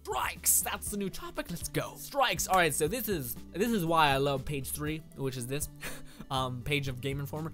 strikes. That's the new topic. Let's go. Strikes. All right, so this is why I love page 3, which is this page of Game Informer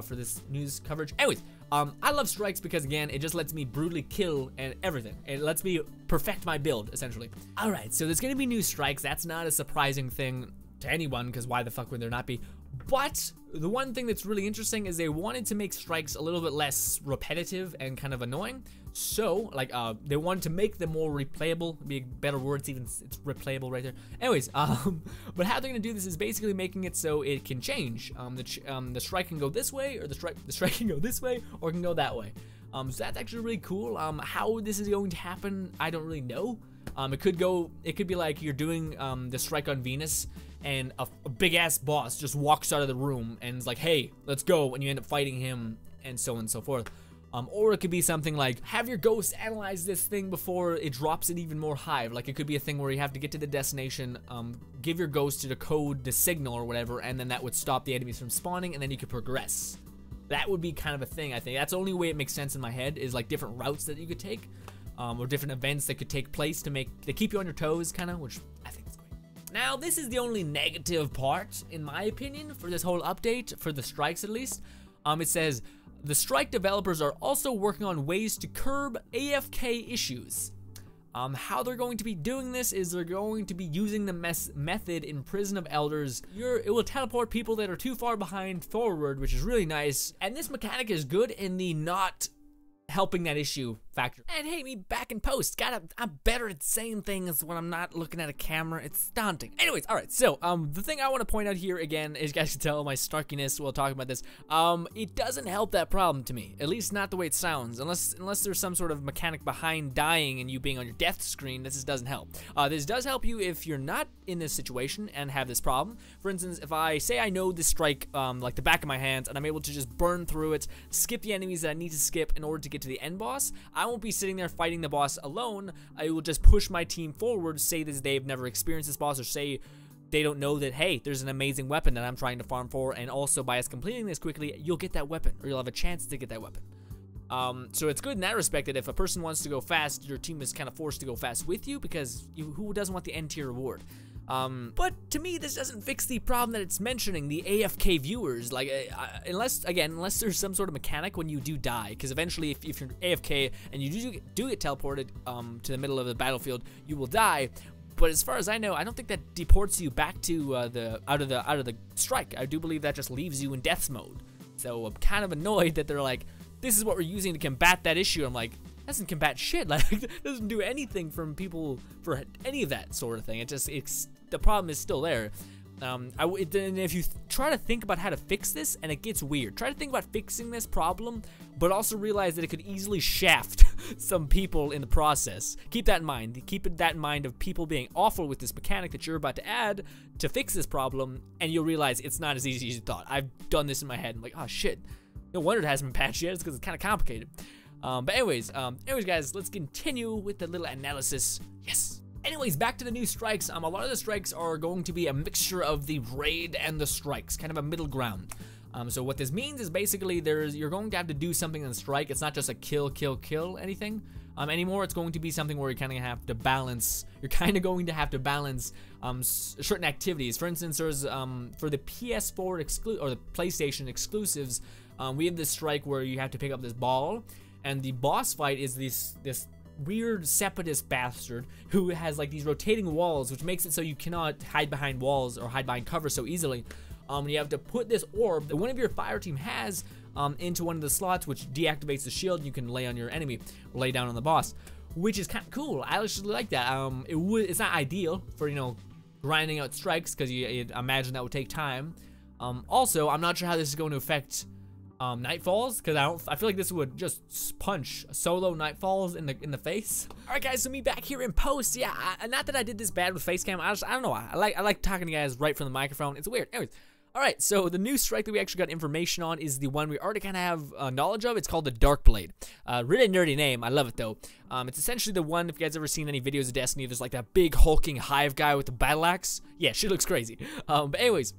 for this news coverage. Anyways, I love strikes because, again, it just lets me brutally kill and everything. It lets me perfect my build, essentially. All right, so there's gonna be new strikes. That's not a surprising thing to anyone, because why the fuck would there not be? But the one thing that's really interesting is they wanted to make strikes a little bit less repetitive and kind of annoying. So, like, they wanted to make them more replayable. Be a better word, it's replayable right there. Anyways, but how they're gonna do this is basically making it so it can change. The strike can go this way, or the strike can go this way, or it can go that way. So that's actually really cool. How this is going to happen, I don't really know. It could be like you're doing the strike on Venus, and a big ass boss just walks out of the room and is like, hey, let's go, and you end up fighting him, and so on and so forth. Or it could be something like, have your ghost analyze this thing before it drops it even more high. Like, it could be a thing where you have to get to the destination, give your ghost to decode the signal or whatever, and then that would stop the enemies from spawning, and then you could progress. That would be kind of a thing, I think. That's the only way it makes sense in my head, is like different routes that you could take, or different events that could take place to keep you on your toes, kind of, which I think is great. Now, this is the only negative part, in my opinion, for this whole update, for the strikes at least. It says, the strike developers are also working on ways to curb AFK issues. How they're going to be doing this is they're going to be using the method in Prison of Elders. It will teleport people that are too far behind forward, which is really nice. And this mechanic is good in the not helping that issue factor. And hey, me back in post. I'm better at saying things when I'm not looking at a camera. It's daunting. Anyways, all right. So, the thing I want to point out here again, as you guys can tell my snarkiness while talking about this, it doesn't help that problem to me. At least not the way it sounds. Unless there's some sort of mechanic behind dying and you being on your death screen, this doesn't help. This does help you if you're not in this situation and have this problem. For instance, if I say I know this strike like the back of my hands, and I'm able to just burn through it, skip the enemies that I need to skip in order to get to the end boss, I won't be sitting there fighting the boss alone. I will just push my team forward, say that they've never experienced this boss, or say they don't know that, hey, there's an amazing weapon that I'm trying to farm for, and also by us completing this quickly, you'll get that weapon, or you'll have a chance to get that weapon. So it's good in that respect that if a person wants to go fast, your team is kind of forced to go fast with you, because who doesn't want the end tier reward? But to me, this doesn't fix the problem that it's mentioning, the AFK viewers. Like, unless there's some sort of mechanic when you do die, because eventually if you're AFK and you do get teleported to the middle of the battlefield, you will die. But as far as I know, I don't think that deports you back to out of the strike. I do believe that just leaves you in death mode. So I'm kind of annoyed that they're like, this is what we're using to combat that issue. I'm like, doesn't combat shit. Like, it doesn't do anything from people for any of that sort of thing. The problem is still there. And if you try to think about how to fix this, and it gets weird, try to think about fixing this problem, but also realize that it could easily shaft some people in the process. Keep that in mind. Keep that in mind of people being awful with this mechanic that you're about to add to fix this problem, and you'll realize it's not as easy as you thought. I've done this in my head. I'm like, oh shit, no wonder it hasn't been patched yet. It's because it's kind of complicated. But anyways, guys, let's continue with the little analysis. Yes. Anyways, back to the new strikes. A lot of the strikes are going to be a mixture of the raid and the strikes, kind of a middle ground. So what this means is basically you're going to have to do something in the strike. It's not just a kill anything anymore. It's going to be something where you kind of have to balance. You're kind of going to have to balance certain activities. For instance, there's for the PS4 or the PlayStation exclusives, we have this strike where you have to pick up this ball, and the boss fight is this weird separatist bastard who has like these rotating walls, which makes it so you cannot hide behind walls or hide behind cover so easily. You have to put this orb that one of your fire team has into one of the slots, which deactivates the shield. You can lay on your enemy, or lay down on the boss, which is kind of cool. I actually like that. It's not ideal for, you know, grinding out strikes, because you imagine that would take time. Also, I'm not sure how this is going to affect Nightfalls, because I feel like this would just punch solo Nightfalls in the face. All right, guys, so me back here in post. Yeah, not that I did this bad with Facecam. I don't know. I like talking to you guys right from the microphone. It's weird. Anyways, all right. So the new strike that we actually got information on is the one we already kind of have knowledge of. It's called the Dark Blade. Really nerdy name. I love it though. It's essentially the one. If you guys ever seen any videos of Destiny, there's like that big hulking hive guy with the battle axe. Yeah, she looks crazy. But anyways.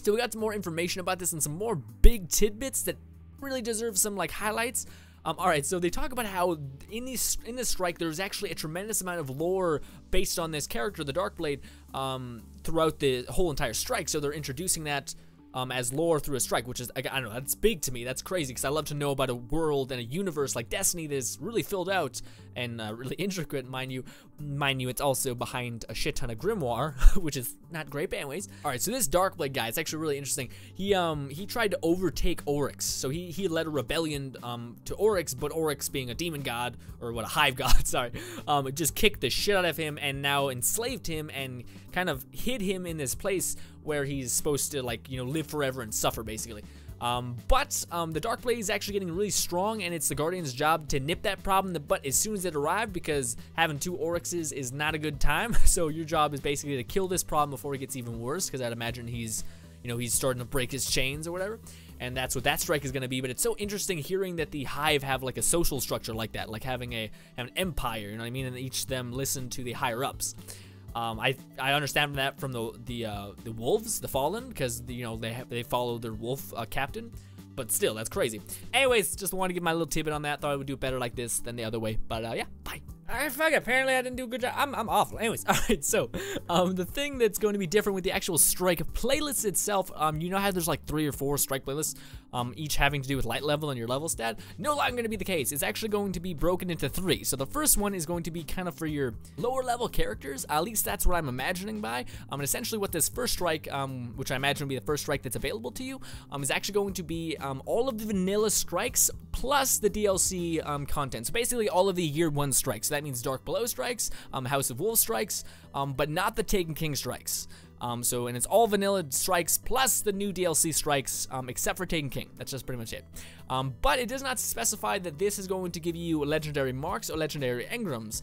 So we got some more information about this and some more big tidbits that really deserve some like highlights. All right, so they talk about how in this strike there's actually a tremendous amount of lore based on this character, the Darkblade, throughout the whole entire strike. So they're introducing that as lore through a strike, which is, I don't know, that's big to me. That's crazy, because I love to know about a world and a universe like Destiny that is really filled out and really intricate, mind you. It's also behind a shit ton of grimoire, which is not great, but anyways. All right, so this Darkblade guy, it's actually really interesting. He tried to overtake Oryx, so he led a rebellion to Oryx, but Oryx, being a demon god, or what, a hive god, sorry, just kicked the shit out of him and now enslaved him and kind of hid him in this place where he's supposed to, like, you know, live forever and suffer, basically. But the Darkblade is actually getting really strong, and it's the Guardian's job to nip that problem, but as soon as it arrived, because having 2 Oryxes is not a good time, so your job is basically to kill this problem before it gets even worse, because I'd imagine he's, you know, he's starting to break his chains or whatever, and that's what that strike is going to be. But it's so interesting hearing that the Hive have, like, a social structure like that, like having an empire, you know what I mean, and each of them listen to the higher-ups. I understand that from the wolves, the Fallen, because you know they follow their wolf captain, but still, that's crazy. Anyways, just wanted to give my little tidbit on that. Thought I would do it better like this than the other way, but yeah, bye. Alright, fuck it. Apparently I didn't do a good job. I'm awful. Anyways, alright, so the thing that's going to be different with the actual strike playlist itself, you know how there's like 3 or 4 strike playlists, each having to do with light level and your level stat? No longer going to be the case. It's actually going to be broken into 3. So the first one is going to be kind of for your lower level characters. At least that's what I'm imagining by. And essentially what this first strike, which I imagine will be the first strike that's available to you, is actually going to be all of the vanilla strikes plus the DLC content. So basically all of the year 1 strikes. So that means Dark Below strikes, House of Wolves strikes, but not the Taken King strikes. And it's all vanilla strikes plus the new DLC strikes, except for Taken King. That's just pretty much it. But it does not specify that this is going to give you legendary marks or legendary engrams,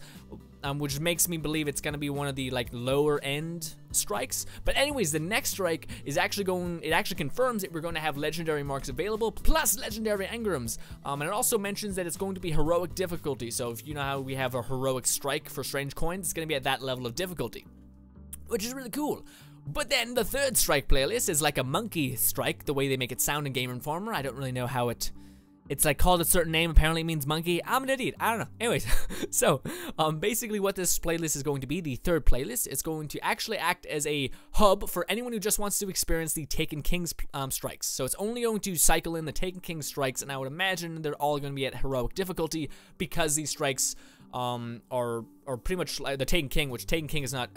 which makes me believe it's going to be one of the, like, lower end strikes. But anyways, the next strike is actually it actually confirms that we're going to have legendary marks available plus legendary engrams. And it also mentions that it's going to be heroic difficulty. So if you know how we have a heroic strike for strange coins, it's going to be at that level of difficulty, which is really cool. But then the third strike playlist is like a monkey strike, the way they make it sound in Game Informer. I don't really know how it's like called a certain name. Apparently it means monkey. I'm an idiot. I don't know. Anyways, so basically what this playlist is going to be, the third playlist, it's going to actually act as a hub for anyone who just wants to experience the Taken King's strikes. So it's only going to cycle in the Taken King strikes, and I would imagine they're all going to be at heroic difficulty, because these strikes are pretty much like the Taken King, which Taken King is not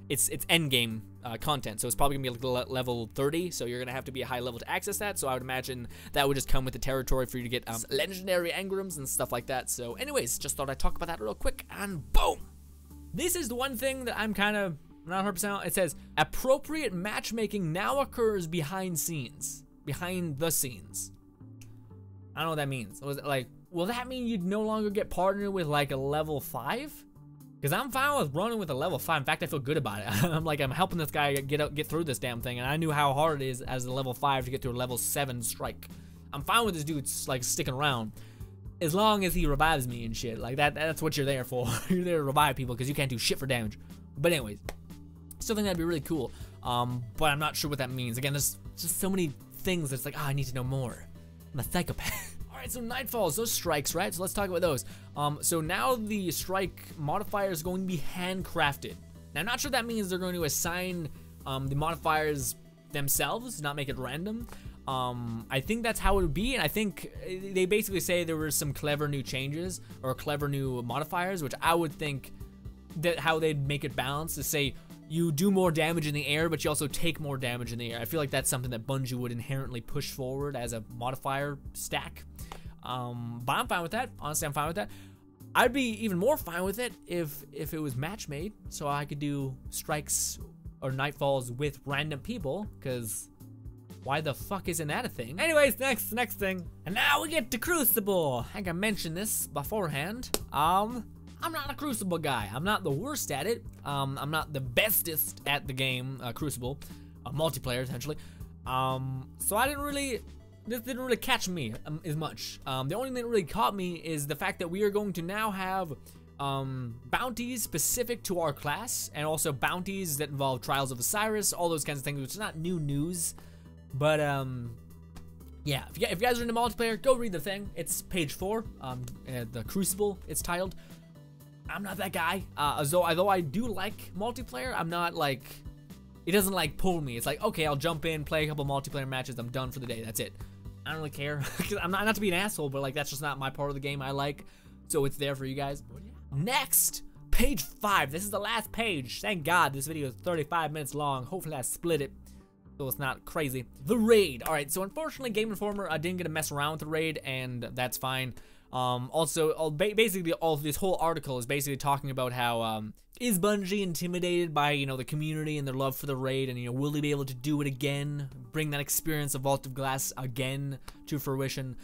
it's end game content, so it's probably gonna be like level 30, so you're gonna have to be a high level to access that. So I would imagine that would just come with the territory for you to get legendary engrams and stuff like that. So anyways, just thought I'd talk about that real quick, and boom! This is the one thing that I'm kind of not 100%. It says appropriate matchmaking now occurs behind the scenes. I don't know what that means. Was it like, will that mean you'd no longer get partnered with like a level 5? Because I'm fine with running with a level 5. In fact, I feel good about it. I'm helping this guy get through this damn thing, and I knew how hard it is as a level 5 to get to a level 7 strike. I'm fine with this dude like sticking around, as long as he revives me and shit. Like that's what you're there for. You're there to revive people because you can't do shit for damage. But anyways, still think that'd be really cool. But I'm not sure what that means. Again, there's just so many things that's like, I need to know more. I'm a psychopath. Alright, so Nightfalls, those strikes, right? So let's talk about those. So now the strike modifier is going to be handcrafted. Now, I'm not sure that means they're going to assign the modifiers themselves, not make it random. I think that's how it would be, and I think they basically say there were some clever new changes or clever new modifiers, which I would think that how they'd make it balanced is say you do more damage in the air, but you also take more damage in the air. I feel like that's something that Bungie would inherently push forward as a modifier stack. But I'm fine with that. Honestly, I'm fine with that. I'd be even more fine with it if it was match made, so I could do strikes or Nightfalls with random people, because why the fuck isn't that a thing? Anyways, next thing. And now we get to Crucible. I think I mentioned this beforehand. I'm not a Crucible guy. I'm not the worst at it. I'm not the bestest at the game, Crucible, multiplayer essentially. So this didn't really catch me as much. The only thing that really caught me is the fact that we are going to now have bounties specific to our class, and also bounties that involve Trials of Osiris, all those kinds of things, which is not new news, but yeah, if you guys are into multiplayer, go read the thing. It's page 4, the Crucible, it's titled. I'm not that guy, although I do like multiplayer, I'm not like, it doesn't like pull me. It's like, okay, I'll jump in, play a couple multiplayer matches, I'm done for the day, that's it. I don't really care. I'm not to be an asshole, but like that's just not my part of the game I like, so it's there for you guys. Next, page 5. This is the last page. Thank God this video is 35 minutes long. Hopefully I split it so it's not crazy. The raid. All right, so unfortunately Game Informer didn't get to mess around with the raid, and that's fine. Also, basically this whole article is basically talking about how is Bungie intimidated by, you know, the community and their love for the raid, and, you know, will they be able to do it again, bring that experience of Vault of Glass again to fruition,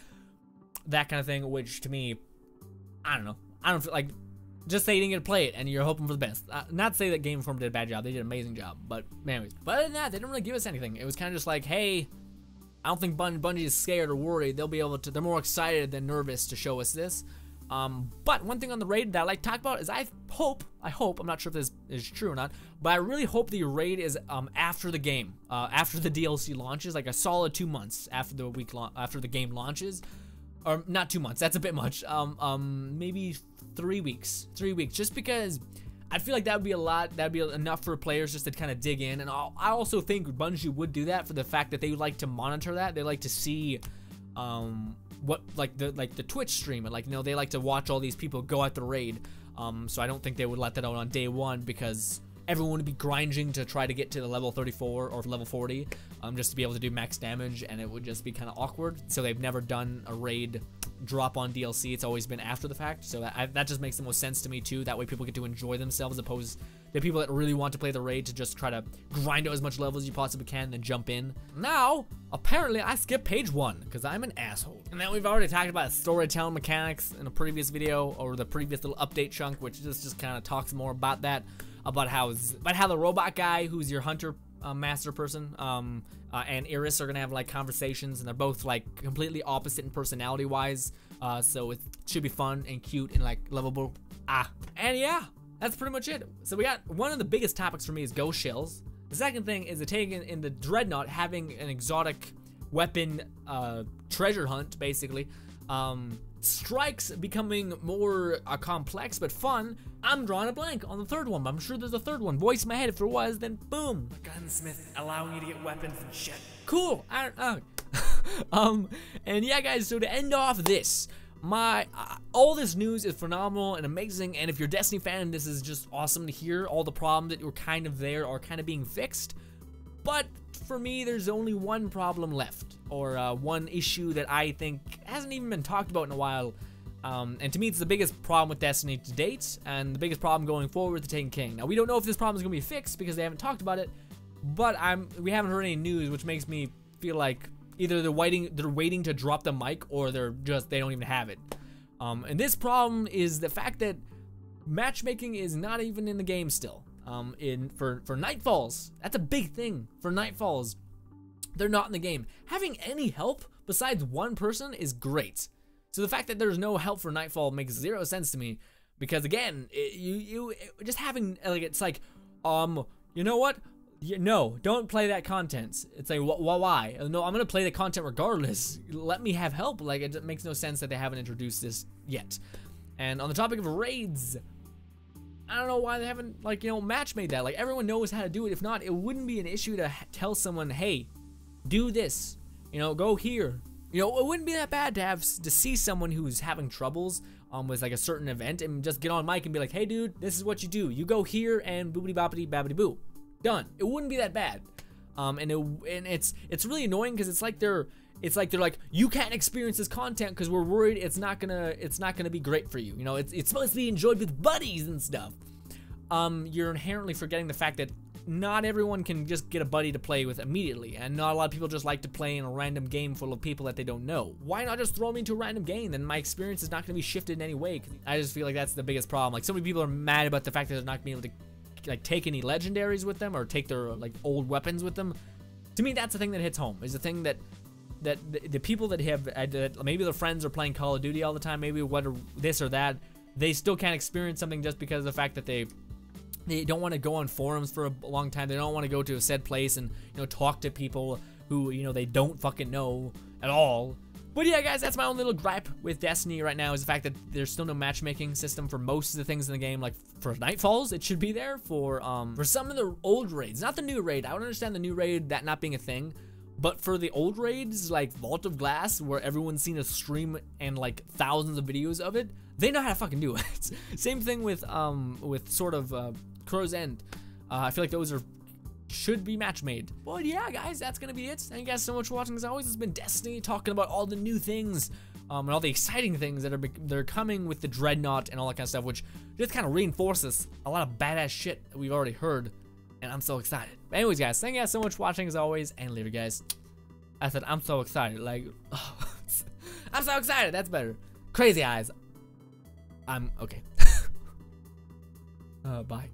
that kind of thing, which to me, I don't know. I don't feel like, just say you didn't get to play it and you're hoping for the best. Not to say that Game Informer did a bad job, they did an amazing job, but anyways. But other than that, they didn't really give us anything. It was kind of just like, hey, I don't think Bungie is scared or worried. They'll be able to, they're more excited than nervous to show us this. But one thing on the raid that I like to talk about is I hope, I'm not sure if this is true or not, but I really hope the raid is after the game, after the DLC launches, like a solid 2 months after the game launches, or not 2 months, that's a bit much, maybe 3 weeks, just because I feel like that would be a lot, that'd be enough for players just to kind of dig in, and I also think Bungie would do that for the fact that they would like to monitor that, they like to see, what like the Twitch stream, and like, you know, they like to watch all these people go at the raid, so I don't think they would let that out on day 1 because everyone would be grinding to try to get to the level 34 or level 40, just to be able to do max damage, and it would just be kind of awkward. So they've never done a raid drop on DLC. It's always been after the fact, so that just makes the most sense to me too. That way people get to enjoy themselves, as opposed to people that really want to play the raid to just try to grind out as much level as you possibly can and then jump in. Now, apparently I skipped page 1 because I'm an asshole. And then we've already talked about storytelling mechanics in a previous video, or the previous little update chunk, which just kind of talks more about that, about how the robot guy who's your hunter master person and Iris are gonna have like conversations, and they're both like completely opposite in personality wise, so it should be fun and cute and like lovable. And yeah, that's pretty much it. So we got one of the biggest topics for me is ghost shells. The second thing is the taking in the Dreadnought having an exotic weapon treasure hunt, basically. Strikes becoming more complex but fun. I'm drawing a blank on the third one, but I'm sure there's a third one. Voice in my head, if there was, then boom. A gunsmith allowing you to get weapons and shit. Cool. I don't know. And yeah, guys, so to end off this, all this news is phenomenal and amazing, and if you're a Destiny fan, this is just awesome to hear. All the problems that were kind of there are kind of being fixed, but for me, there's only one problem left, or one issue that I think hasn't even been talked about in a while, and to me, it's the biggest problem with Destiny to date, and the biggest problem going forward with the Taken King. Now, we don't know if this problem is going to be fixed because they haven't talked about it, but we haven't heard any news, which makes me feel like either they're waiting to drop the mic, or they don't even have it. And this problem is the fact that matchmaking is not even in the game still. For Nightfalls, that's a big thing. For Nightfalls, they're not in the game. Having any help besides one person is great. So the fact that there's no help for Nightfall makes zero sense to me, because again, just having like, it's like, you know what? No, don't play that content. It's like, why? No, I'm gonna play the content regardless. Let me have help. Like, it makes no sense that they haven't introduced this yet. And on the topic of raids, I don't know why they haven't, like, you know, match made that. Like, everyone knows how to do it. If not, it wouldn't be an issue to tell someone, hey, do this. You know, go here. You know, it wouldn't be that bad to see someone who's having troubles with like a certain event and just get on mic and be like, hey, dude, this is what you do. You go here and boopity boppity babbity boo. Done. It wouldn't be that bad. And it's really annoying because it's like they're like, you can't experience this content because we're worried it's not gonna be great for you. You know, it's supposed to be enjoyed with buddies and stuff. You're inherently forgetting the fact that not everyone can just get a buddy to play with immediately, and not a lot of people just like to play in a random game full of people that they don't know. Why not just throw me into a random game? Then my experience is not gonna be shifted in any way. I just feel like that's the biggest problem. Like, so many people are mad about the fact that they're not being able to like take any legendaries with them or take their like old weapons with them. To me, that's the thing that hits home. Is the thing that the people that have maybe their friends are playing Call of Duty all the time, maybe this or that, they still can't experience something just because of the fact that they don't want to go on forums for a long time. They don't want to go to a said place and, you know, talk to people who, you know, they don't fucking know at all. But yeah, guys, that's my own little gripe with Destiny right now, is the fact that there's still no matchmaking system for most of the things in the game. Like for Nightfalls, it should be there. For some of the old raids, not the new raid. I would understand the new raid, that not being a thing. But for the old raids, like Vault of Glass, where everyone's seen a stream and like thousands of videos of it, they know how to fucking do it. Same thing with sort of Crow's End. I feel like those should be match made. But yeah, guys, that's gonna be it. Thank you guys so much for watching. As always, it's been Destiny, talking about all the new things and all the exciting things that are coming with the Dreadnought and all that kind of stuff, which just kind of reinforces a lot of badass shit that we've already heard, and I'm so excited. But anyways, guys, thank you guys so much for watching as always, and later, guys. I said I'm so excited, like, oh, I'm so excited. That's better. Crazy eyes. I'm okay. Bye.